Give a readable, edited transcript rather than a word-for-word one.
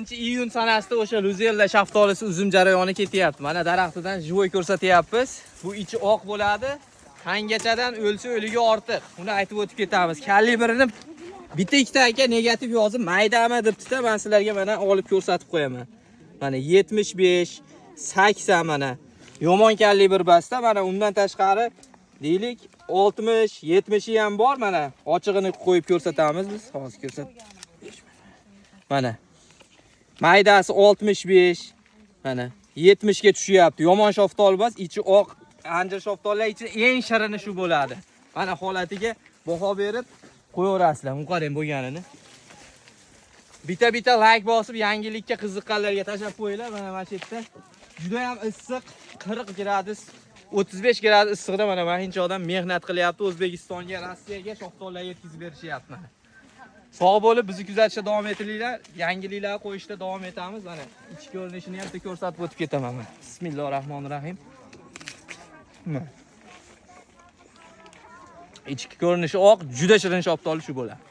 iyun sanasida o'sha Luzella shaftolisi uzum jarayoni ketyapti. Mana daraxtidan живой ko'rsatyapmiz. Bu ichi oq bo'ladi. Qangachadan o'lsa o'ligi ortiq. Uni aytib o'tib ketamiz. Kalibrini bitta ikkita aka negativ yozib maydami debdi-da, men sizlarga mana olib ko'rsatib qo'yaman. Mana 75, 80 mana. Yomon kalibr basta, mana undan tashqari deylik 60, 70 ham bor mana. Ochig'ini qo'yib ko'rsatamiz biz. Hozir ko'rsat. Mana. Maydasi 65, mana 70 ga tushyapti. Yomon shaftoli bas, ichi oq. Anjir shaftolilar ichida eng shirini shu bo'ladi. Mana holatiga baho berib qo'yaverasizlar. Uni qarang bo'lganini. Bitta like bosib, yangilikka qiziqqanlarga tashab qo'yinglar. Mana mana shu yerda juda ham issiq, 40 gradus, 35 gradus issiqda mana mahincha odam mehnat qilyapti. O'zbekistonga, Rossiyaga shaftolilar yetkazib berishyapti. Sog' bo'lib bizni kuzatishda davom etinglar. Yangiliklar qo'yishda davom etamiz. Mana ichki ko'rinishini ham ko'rsatib o'tib ketaman. Bismillahirrohmanirrohim. Ichki ko'rinishi oq, juda shirin shaftoli shu bo'ladi.